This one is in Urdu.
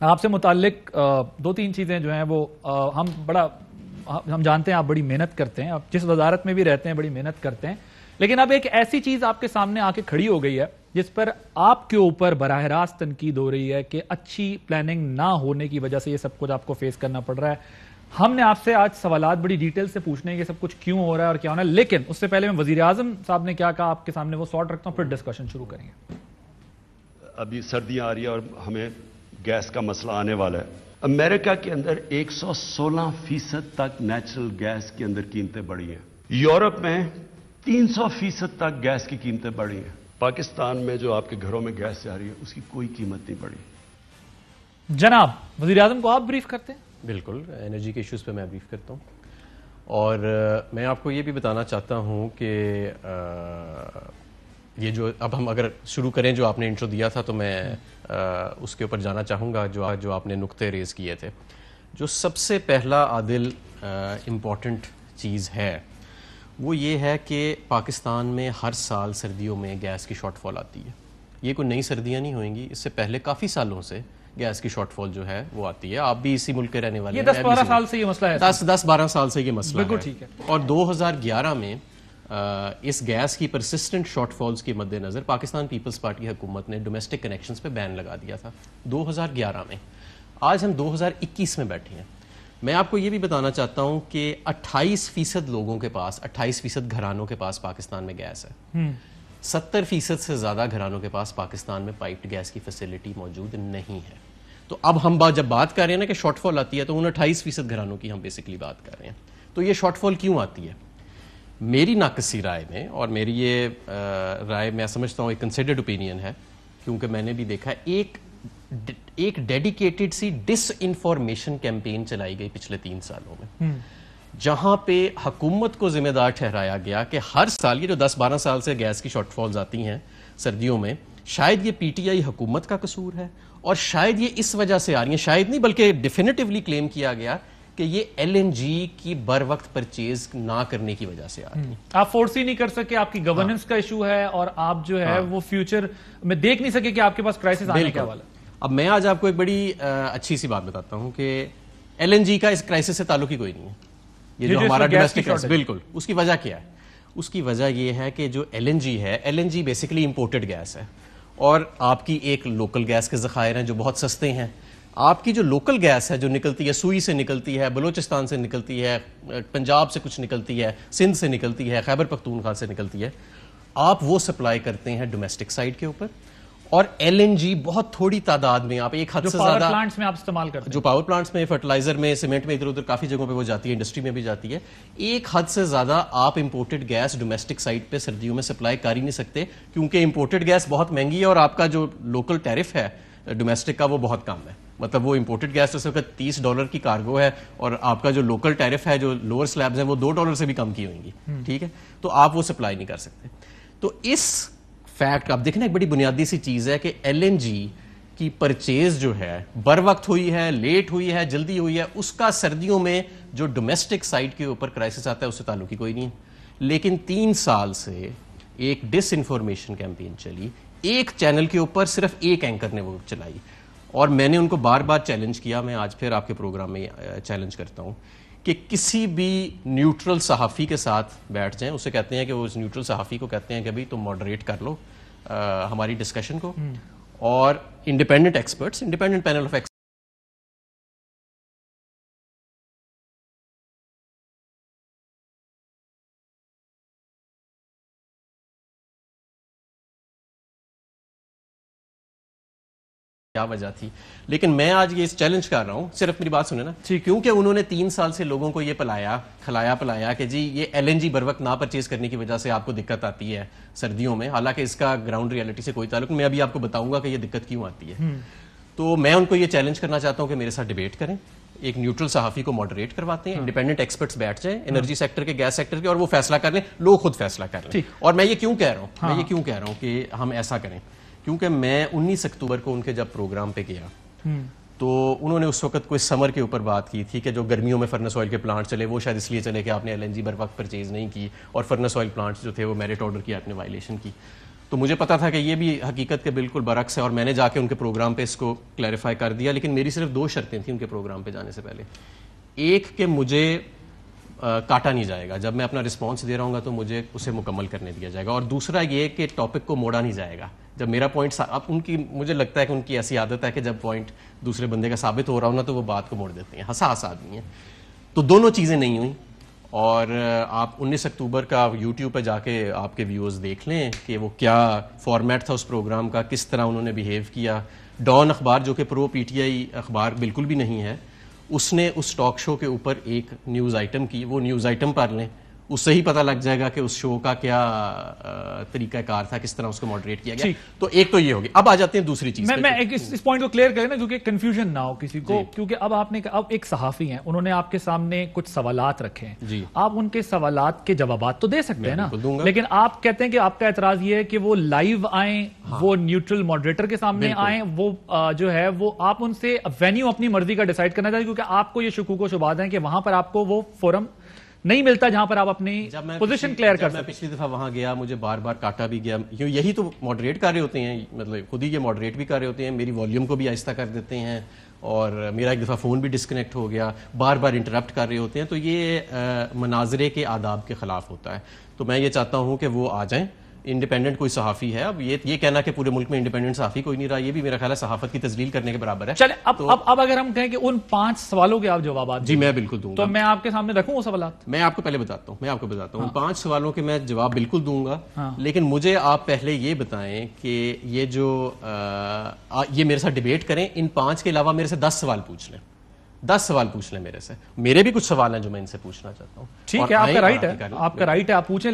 آپ سے متعلق دو تین چیزیں جو ہیں وہ ہم جانتے ہیں آپ بڑی محنت کرتے ہیں, آپ جس وزارت میں بھی رہتے ہیں بڑی محنت کرتے ہیں, لیکن اب ایک ایسی چیز آپ کے سامنے آ کے کھڑی ہو گئی ہے جس پر آپ کے اوپر براہ راست تنقید ہو رہی ہے کہ اچھی پلاننگ نہ ہونے کی وجہ سے یہ سب کچھ آپ کو فیس کرنا پڑ رہا ہے. ہم نے آپ سے آج سوالات بڑی ڈیٹیل سے پوچھنے ہیں کہ سب کچھ کیوں ہو رہا ہے اور کیا ہونا ہے, لیکن اس سے پہلے میں وزیر اعظم صاحب نے کیا کہا آپ کے سامنے وہ سارٹ رکھتا ہوں, پھر ڈسکشن شروع کریں گے. ابھی سردیاں آ رہی ہیں اور ہمیں گیس کا مسئلہ آنے والا ہے. امریکہ کے اندر 116% تک نیچرل گیس کے اندر قیمتیں بڑھی ہیں. یورپ میں 300% تک گیس کی قیمتیں بڑھی ہیں. پاکستان میں جو آپ کے گھروں میں گیس سے آ رہی ہے اس کی کوئی قیمت نہیں بڑھی. جناب وزیر اعظم کو آپ بریف کرتے ہیں؟ بالکل, انرجی کے ایشوز پہ میں بریف کرتا ہوں, اور میں آپ کو یہ بھی بتانا چاہتا ہوں کہ یہ جو اب ہم اگر شروع کریں جو آپ نے انٹرو دیا تھا تو میں اس کے اوپر جانا چاہوں گا جو آپ نے نقطے ریز کیے تھے. جو سب سے پہلا عادل امپورٹنٹ چیز ہے وہ یہ ہے کہ پاکستان میں ہر سال سردیوں میں گیس کی شارٹ فال آتی ہے. یہ کوئی نئی سردیاں نہیں ہوئیں گی, اس سے پہلے کافی سالوں سے گیس کی شارٹ فال جو ہے وہ آتی ہے. آپ بھی اسی ملک کے رہنے والے ہیں, 10-12 سال سے یہ مسئلہ ہے. 10-12 سال سے یہ مسئلہ ہے. بالکل ٹھیک ہے. اور 2011 میں اس گیس کی پرسسٹنٹ شارٹ فالز کے مد نظر پاکستان پیپلز پارٹی حکومت نے ڈومیسٹک کنیکشنز پہ بین لگا دیا تھا 2011 میں. آج ہم 2021 میں بیٹھے ہیں. میں آپ کو یہ بھی بتانا چاہتا ہوں کہ 28% لوگوں کے پاس, 28% گھرانوں کے پاس پاکستان میں گیس ہے. 70% سے زیادہ گھرانوں کے پاس پاکستان میں پائپڈ گیس کی فیسلٹی موجود نہیں ہے. تو اب ہم جب بات کر رہے ہیں نا کہ شارٹ فال آتی ہے تو ان 28% گھرانوں کی ہم بیسکلی بات کر رہے ہیں. تو یہ شارٹ فال کیوں آتی ہے؟ میری ناقصی رائے میں, اور میری یہ رائے میں سمجھتا ہوں ایک کنسیڈرڈ اوپینین ہے, کیونکہ میں نے بھی دیکھا ایک ڈیڈیکیٹڈ سی ڈس انفارمیشن کیمپین چلائی گئی پچھلے 3 سالوں میں, جہاں پہ حکومت کو ذمہ دار ٹھہرایا گیا کہ ہر سال یہ جو 10-12 سال سے گیس کی شارٹ فالز آتی ہیں سردیوں میں, شاید یہ پی ٹی آئی حکومت کا قصور ہے, اور شاید یہ اس وجہ سے آ رہی ہیں, شاید نہیں بلکہ ڈیفینیٹیولی کلیم کیا گیا کہ یہ ایل این جی کی بر وقت پرچیز نہ کرنے کی وجہ سے آ رہی ہیں. آپ فورس ہی نہیں کر سکے, آپ کی گورننس کا ایشو ہے, اور آپ جو ہے وہ فیوچر میں دیکھ نہیں سکے کہ آپ کے پاس کرائسس آنے کا والا. اب میں آج آپ کو ایک بڑی اچھی سی بات بتاتا ہوں کہ ایل این جی کا اس کرائسس سے تعلق ہی کوئی نہیں ہے. یہ جو ہمارا ڈومیسٹک کرائسس, بالکل اس کی وجہ کیا ہے؟ اس کی وجہ یہ ہے کہ جو ایل این جی ہے, L N G basically imported gas ہے, اور آپ کی ایک لوکل گیس کے ذخائر ہیں جو بہت سستے ہیں. آپ کی جو لوکل گیس ہے جو نکلتی ہے, سوئی سے نکلتی ہے, بلوچستان سے نکلتی ہے, پنجاب سے کچھ نکلتی ہے, سندھ سے نکلتی ہے, خیبر پختونخوا سے نکلتی ہے, آپ وہ سپلائی کرتے ہیں ڈومیسٹک سائٹ کے اوپر. اور ایل این جی بہت تھوڑی تعداد میں, آپ ایک حد سے زیادہ پاور پلانٹس میں آپ استعمال کرتے ہیں, جو پاور پلانٹس میں, فرٹیلائزر میں, سیمنٹ میں, ادھر ادھر کافی جگہوں پہ وہ جاتی ہے, انڈسٹری میں بھی جاتی ہے. ایک حد سے زیادہ آپ امپورٹڈ گیس ڈومیسٹک سائٹ پہ سردیوں میں سپلائی کر ہی نہیں سکتے, کیونکہ امپورٹڈ گیس بہت مہنگی ہے اور آپ کا جو لوکل ٹیرف ہے ڈومیسٹک کا وہ بہت کم ہے. مطلب وہ امپورٹڈ گیس اس وقت $30 کی کارگو ہے, اور آپ کا جو لوکل ٹیرف ہے جو لوور سلیبز ہیں وہ $2 سے بھی کم کی ہوئیں گی. ٹھیک ہے, تو آپ وہ سپلائی نہیں کر سکتے. تو اس فیکٹ آپ دیکھنا, ایک بڑی بنیادی سی چیز ہے کہ ایل این جی کی پرچیز جو ہے بر وقت ہوئی ہے, لیٹ ہوئی ہے, جلدی ہوئی ہے, اس کا سردیوں میں جو ڈومیسٹک سائٹ کے اوپر کرائسس آتا ہے اس سے تعلق ہی کوئی نہیں. لیکن 3 سال سے ایک ڈس انفارمیشن کیمپین چلی, ایک چینل کے اوپر صرف ایک اینکر نے وہ چلائی, اور میں نے ان کو بار بار چیلنج کیا. میں آج پھر آپ کے پروگرام میں چیلنج کرتا ہوں کہ کسی بھی نیوٹرل صحافی کے ساتھ بیٹھ جائیں, اسے کہتے ہیں کہ وہ اس نیوٹرل صحافی کو کہتے ہیں کہ بھائی تم ماڈریٹ کر لو ہماری ڈسکشن کو, اور independent experts, independent panel of کیا وجہ تھی. لیکن میں آج یہ چیلنج کر رہا ہوں, صرف میری بات سنیں نا, کیونکہ انہوں نے 3 سال سے لوگوں کو یہ کھلایا کہ جی یہ ایل این جی بر وقت نہ پرچیز کرنے کی وجہ سے آپ کو دقت آتی ہے سردیوں میں, حالانکہ اس کا گراؤنڈ ریئلٹی سے کوئی تعلق نہیں. میں ابھی آپ کو بتاؤں گا کہ یہ دقت کیوں آتی ہے. تو میں ان کو یہ چیلنج کرنا چاہتا ہوں کہ میرے ساتھ ڈیبیٹ کریں, ایک نیوٹرل صحافی کو ماڈریٹ کرواتے ہیں, انڈیپینڈنٹ ایکسپرٹس بیٹھ جائیں انرجی سیکٹر کے, گیس سیکٹر کے, اور وہ فیصلہ کر لیں, لوگ خود فیصلہ کر لیں. اور میں یہ کیوں کہہ رہا ہوں کہ ہم ایسا کریں, کیونکہ میں 19 اکتوبر کو ان کے جب پروگرام پہ گیا تو انہوں نے اس وقت کوئی سمر کے اوپر بات کی تھی کہ جو گرمیوں میں فرنس آئل کے پلانٹ چلے وہ شاید اس لیے چلے کہ آپ نے ایل این جی بر وقت پرچیز نہیں کی, اور فرنس آئل پلانٹس جو تھے وہ میرٹ آرڈر کی آپ نے وائلیشن کی. تو مجھے پتا تھا کہ یہ بھی حقیقت کے بالکل برعکس ہے، اور میں نے جا کے ان کے پروگرام پہ اس کو کلیریفائی کر دیا. لیکن میری صرف 2 شرطیں تھیں ان کے پروگرام پہ جانے سے پہلے. ایک کہ مجھے کاٹا نہیں جائے گا، جب میں اپنا رسپانس دے رہا ہوں گا تو مجھے اسے مکمل کرنے دیا جائے گا. اور دوسرا یہ کہ ٹاپک کو موڑا نہیں جائے گا. جب میرا پوائنٹ اب ان کی مجھے لگتا ہے کہ ان کی ایسی عادت ہے کہ جب پوائنٹ دوسرے بندے کا ثابت ہو رہا ہو نا تو وہ بات کو موڑ دیتے ہیں، حساس آدمی ہیں. تو دونوں چیزیں نہیں ہوئیں. اور آپ 19 اکتوبر کا یوٹیوب پہ جا کے آپ کے ویوز دیکھ لیں کہ وہ کیا فارمیٹ تھا اس پروگرام کا، کس طرح انہوں نے بیہیو کیا. ڈان اخبار جو کہ پرو پی ٹی آئی اخبار بالکل بھی نہیں ہے، اس نے اس ٹاک شو کے اوپر ایک نیوز آئٹم کی. وہ نیوز آئٹم پڑھ لیں، اس سے ہی پتہ لگ جائے گا کہ اس شو کا کیا طریقہ کار تھا، کس طرح اس کو ماڈریٹ کیا گیا. تو ایک تو یہ ہوگی. اب آ جاتے ہیں دوسری چیز میں اس پوائنٹ کو کلیئر کریں نا، کیونکہ کنفیوژن نہ ہو کسی کو. کیونکہ اب آپ نے اب ایک صحافی ہیں، انہوں نے آپ کے سامنے کچھ سوالات رکھے ہیں، آپ ان کے سوالات کے جوابات تو دے سکتے ہیں نا، لیکن آپ کہتے ہیں کہ آپ کا اعتراض یہ ہے کہ وہ لائیو آئیں، وہ نیوٹرل ماڈریٹر کے سامنے آئیں، وہ جو ہے وہ آپ ان سے وینیو اپنی مرضی کا ڈیسائیڈ کرنا چاہیے، کیونکہ آپ کو یہ شکوک و شبہات ہیں کہ وہاں پر آپ کو وہ فورم نہیں ملتا جہاں پر آپ اپنی پوزیشن کلیئر کر سکتے. میں پچھلی دفعہ وہاں گیا، مجھے بار بار کاٹا بھی گیا. یہی تو ماڈریٹ کر رہے ہوتے ہیں، مطلب خود ہی یہ ماڈریٹ بھی کر رہے ہوتے ہیں، میری والیوم کو بھی آہستہ کر دیتے ہیں، اور میرا ایک دفعہ فون بھی ڈسکنیکٹ ہو گیا، بار بار انٹرپٹ کر رہے ہوتے ہیں. تو یہ مناظرے کے آداب کے خلاف ہوتا ہے. تو میں یہ چاہتا ہوں کہ وہ آ جائیں. انڈیپینڈنٹ کوئی صحافی ہے، اب یہ کہنا کہ پورے ملک میں انڈیپینڈنٹ صحافی کوئی نہیں رہا، یہ بھی میرا خیال ہے صحافت کی تذلیل کرنے کے برابر ہے. چلیں اب اگر ہم کہیں کہ ان 5 سوالوں کے آپ جوابات جی میں بالکل دوں گا، تو میں آپ کے سامنے رکھوں وہ سوالات. میں آپ کو پہلے بتاتا ہوں 5 سوالوں کے میں جواب بالکل دوں گا. لیکن مجھے آپ پہلے یہ بتائیں کہ یہ جو یہ میرے ساتھ ڈیبیٹ کریں، ان 5 کے علاوہ میرے سے 10 سوال پوچھ لیں. 10 سوال پوچھ لیں میرے سے. میرے بھی کچھ سوال ہیں جو میں ان سے پوچھنا چاہتا ہوں. ٹھیک ہے، آپ کا رائٹ ہے، آپ کا رائٹ ہے، آپ پوچھیں.